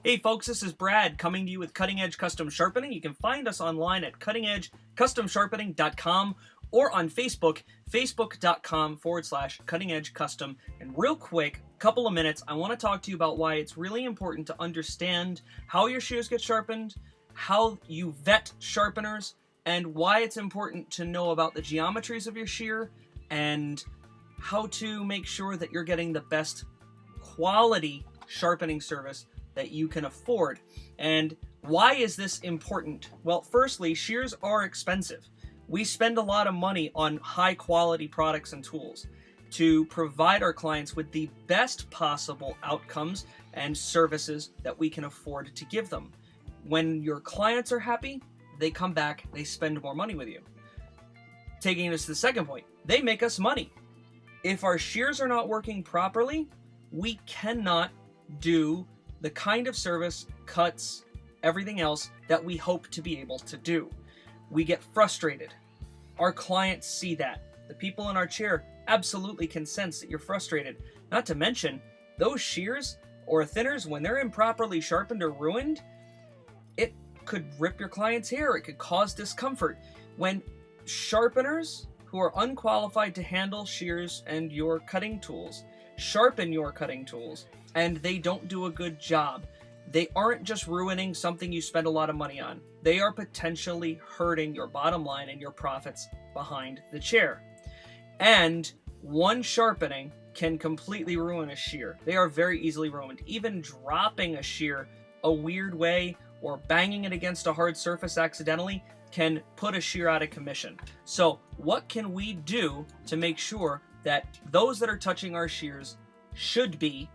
Hey folks, this is Brad coming to you with Cutting Edge Custom Sharpening. You can find us online at cuttingedgecustomsharpening.com or on Facebook, facebook.com/Cutting Edge Custom. And real quick, couple of minutes, I want to talk to you about why it's really important to understand how your shears get sharpened, how you vet sharpeners, and why it's important to know about the geometries of your shear and how to make sure that you're getting the best quality sharpening service that you can afford. And why is this important? Well, firstly, shears are expensive. We spend a lot of money on high quality products and tools to provide our clients with the best possible outcomes and services that we can afford to give them. When your clients are happy, they come back, they spend more money with you. Taking us to the second point, they make us money. If our shears are not working properly, we cannot do the kind of service, cuts, everything else that we hope to be able to do. We get frustrated. Our clients see that. The people in our chair absolutely can sense that you're frustrated. Not to mention, those shears or thinners, when they're improperly sharpened or ruined, it could rip your client's hair. It could cause discomfort. When sharpeners who are unqualified to handle shears and your cutting tools sharpen your cutting tools and they don't do a good job, they aren't just ruining something you spend a lot of money on. They are potentially hurting your bottom line and your profits behind the chair. And one sharpening can completely ruin a shear. They are very easily ruined. Even dropping a shear a weird way or banging it against a hard surface accidentally can put a shear out of commission. So what can we do to make sure that those that are touching our shears should be?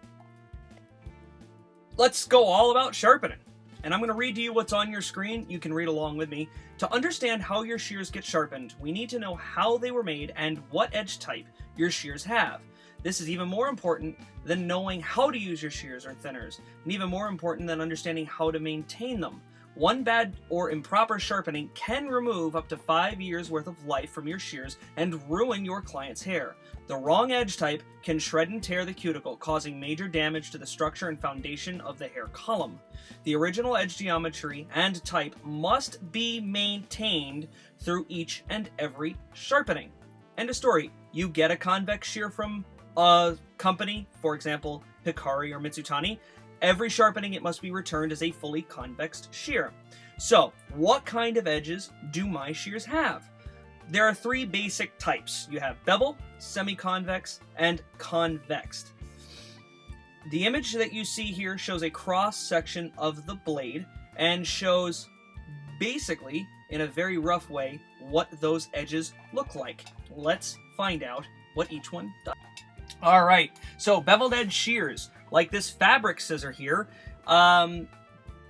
Let's go all about sharpening. And I'm going to read to you what's on your screen. You can read along with me. To understand how your shears get sharpened, we need to know how they were made and what edge type your shears have. This is even more important than knowing how to use your shears or thinners, and even more important than understanding how to maintain them. One bad or improper sharpening can remove up to 5 years worth of life from your shears and ruin your client's hair. The wrong edge type can shred and tear the cuticle, causing major damage to the structure and foundation of the hair column. The original edge geometry and type must be maintained through each and every sharpening. End of story. You get a convex shear from a company, for example, Hikari or Mitsutani. Every sharpening, it must be returned as a fully convex shear. So, what kind of edges do my shears have? There are three basic types. You have bevel, semi-convex, and convex. The image that you see here shows a cross-section of the blade and shows, basically, in a very rough way, what those edges look like. Let's find out what each one does. Alright, so beveled edge shears, like this fabric scissor here,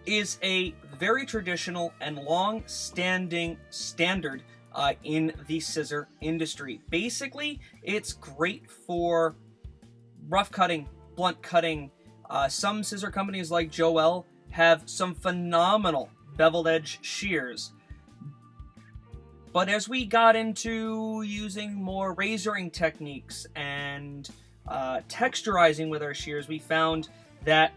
is a very traditional and long-standing standard in the scissor industry. Basically, it's great for rough cutting, blunt cutting. Some scissor companies like Joel have some phenomenal beveled edge shears. But as we got into using more razoring techniques and texturizing with our shears, we found that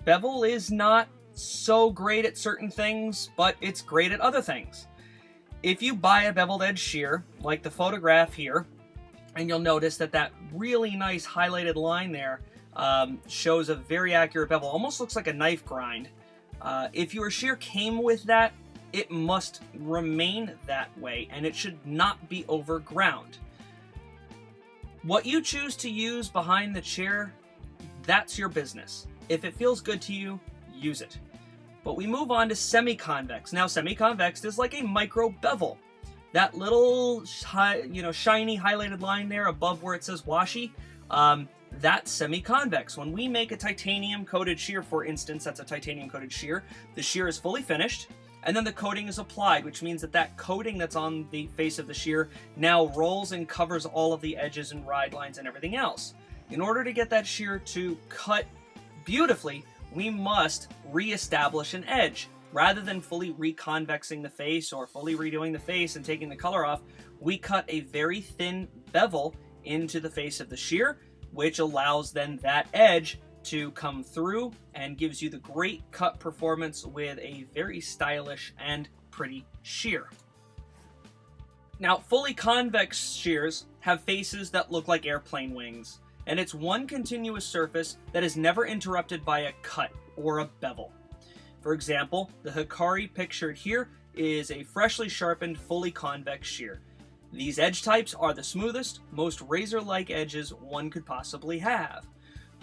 bevel is not so great at certain things, but it's great at other things. If you buy a beveled edge shear, like the photograph here, and you'll notice that that really nice highlighted line there shows a very accurate bevel, almost looks like a knife grind. If your shear came with that, it must remain that way, and it should not be overground. What you choose to use behind the chair, that's your business. If it feels good to you, use it. But we move on to semi-convex. Now, semi-convex is like a micro bevel. That little shiny highlighted line there above where it says washi, that's semi-convex. When we make a titanium coated shear, for instance, that's a titanium coated shear, the shear is fully finished, and then the coating is applied, which means that that coating that's on the face of the shear now rolls and covers all of the edges and ride lines and everything else. In order to get that shear to cut beautifully, we must reestablish an edge. Rather than fully reconvexing the face or fully redoing the face and taking the color off, we cut a very thin bevel into the face of the shear, which allows then that edge to come through and gives you the great cut performance with a very stylish and pretty shear. Now, fully convex shears have faces that look like airplane wings, and it's one continuous surface that is never interrupted by a cut or a bevel. For example, the Hikari pictured here is a freshly sharpened, fully convex shear. These edge types are the smoothest, most razor-like edges one could possibly have.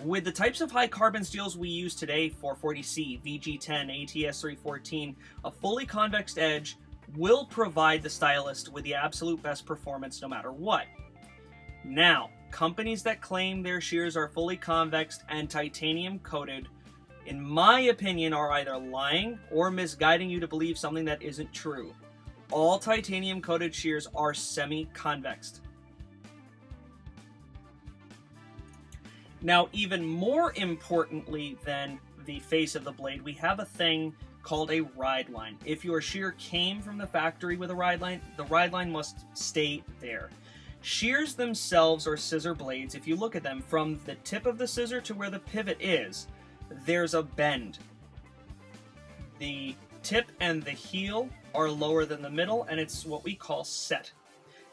With the types of high carbon steels we use today, 440C, VG10, ATS 314, a fully convex edge will provide the stylist with the absolute best performance no matter what. Now, companies that claim their shears are fully convex and titanium coated, in my opinion, are either lying or misguiding you to believe something that isn't true. All titanium coated shears are semi-convex. Now, even more importantly than the face of the blade, we have a thing called a ride line. If your shear came from the factory with a ride line, the ride line must stay there. Shears themselves are scissor blades. If you look at them, from the tip of the scissor to where the pivot is, there's a bend. The tip and the heel are lower than the middle, and it's what we call set.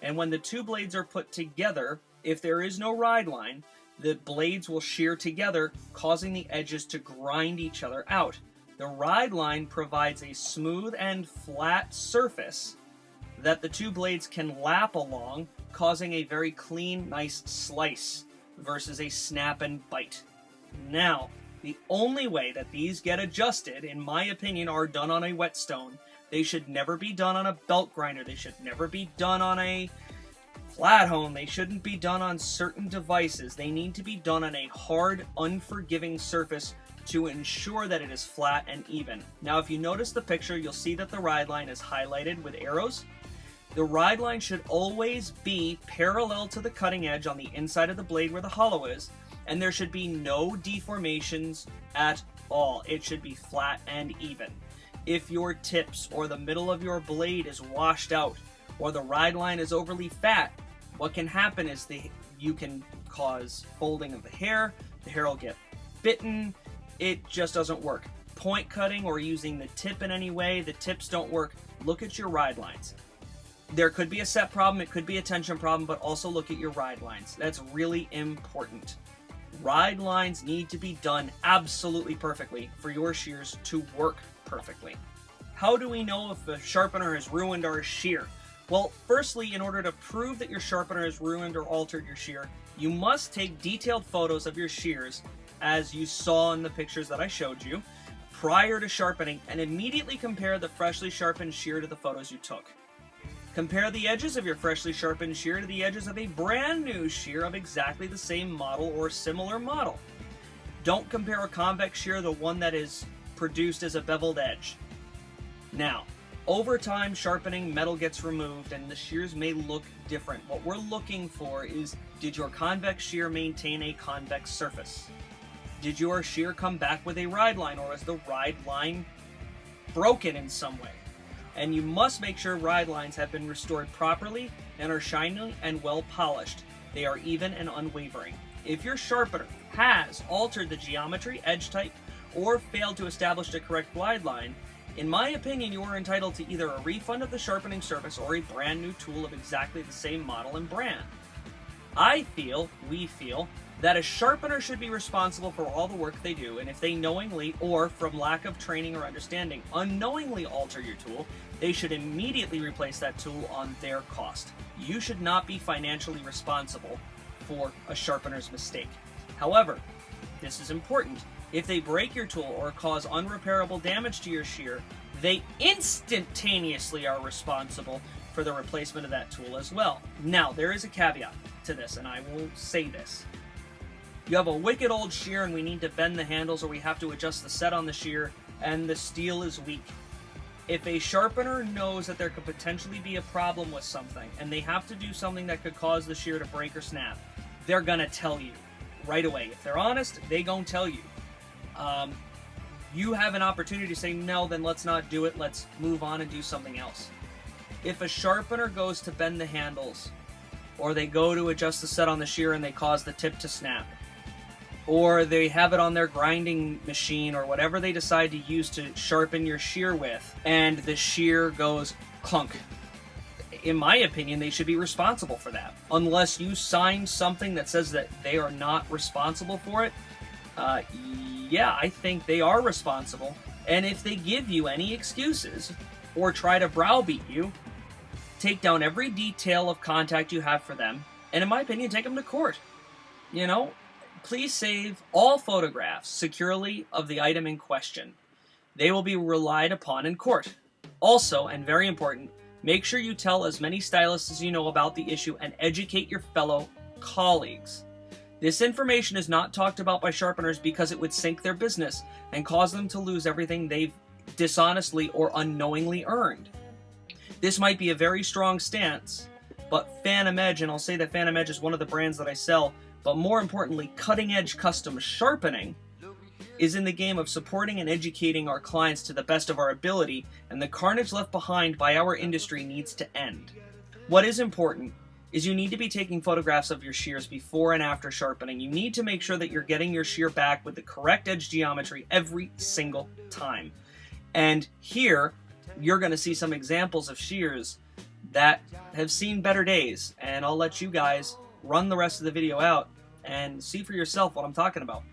And when the two blades are put together, if there is no ride line, the blades will shear together, causing the edges to grind each other out. The ride line provides a smooth and flat surface that the two blades can lap along, causing a very clean, nice slice versus a snap and bite. Now, the only way that these get adjusted, in my opinion, are done on a whetstone. They should never be done on a belt grinder. They should never be done on a flat hone. They shouldn't be done on certain devices. They need to be done on a hard, unforgiving surface to ensure that it is flat and even. Now, if you notice the picture, you'll see that the ride line is highlighted with arrows. The ride line should always be parallel to the cutting edge on the inside of the blade where the hollow is, and there should be no deformations at all. It should be flat and even. If your tips or the middle of your blade is washed out, or the ride line is overly fat, what can happen is you can cause folding of the hair will get bitten. It just doesn't work. Point cutting or using the tip in any way, the tips don't work. Look at your ride lines. There could be a set problem, it could be a tension problem, but also look at your ride lines. That's really important. Ride lines need to be done absolutely perfectly for your shears to work perfectly. How do we know if the sharpener has ruined our shear? Well, firstly, in order to prove that your sharpener has ruined or altered your shear, you must take detailed photos of your shears, as you saw in the pictures that I showed you, prior to sharpening, and immediately compare the freshly sharpened shear to the photos you took. Compare the edges of your freshly sharpened shear to the edges of a brand new shear of exactly the same model or similar model. Don't compare a convex shear to the one that is produced as a beveled edge. Now, over time, sharpening, metal gets removed and the shears may look different. What we're looking for is, did your convex shear maintain a convex surface? Did your shear come back with a ride line, or is the ride line broken in some way? And you must make sure ride lines have been restored properly and are shiny and well polished. They are even and unwavering. If your sharpener has altered the geometry, edge type, or failed to establish the correct glide line, in my opinion, you are entitled to either a refund of the sharpening service or a brand new tool of exactly the same model and brand. We feel, that a sharpener should be responsible for all the work they do, and if they knowingly, or from lack of training or understanding, unknowingly alter your tool, they should immediately replace that tool on their cost. You should not be financially responsible for a sharpener's mistake. However, this is important. If they break your tool or cause unrepairable damage to your shear, they instantaneously are responsible for the replacement of that tool as well. Now, there is a caveat to this, and I will say this. You have a wicked old shear and we need to bend the handles, or we have to adjust the set on the shear, and the steel is weak. If a sharpener knows that there could potentially be a problem with something, and they have to do something that could cause the shear to break or snap, they're gonna tell you right away. If they're honest, they gonna tell you. You have an opportunity to say, no, then let's not do it, let's move on and do something else. If a sharpener goes to bend the handles, or they go to adjust the set on the shear and they cause the tip to snap, or they have it on their grinding machine or whatever they decide to use to sharpen your shear with, and the shear goes clunk. In my opinion, they should be responsible for that. Unless you sign something that says that they are not responsible for it, yeah, I think they are responsible. And if they give you any excuses or try to browbeat you, take down every detail of contact you have for them, and in my opinion, take them to court. You know, please save all photographs securely of the item in question. They will be relied upon in court. Also, and very important, make sure you tell as many stylists as you know about the issue and educate your fellow colleagues. This information is not talked about by sharpeners because it would sink their business and cause them to lose everything they've dishonestly or unknowingly earned. This might be a very strong stance, but Phantom Edge, and I'll say that Phantom Edge is one of the brands that I sell, but more importantly, Cutting Edge Custom Sharpening is in the game of supporting and educating our clients to the best of our ability, and the carnage left behind by our industry needs to end. What is important is you need to be taking photographs of your shears before and after sharpening. You need to make sure that you're getting your shear back with the correct edge geometry every single time. And here, you're going to see some examples of shears that have seen better days, and I'll let you guys run the rest of the video out and see for yourself what I'm talking about.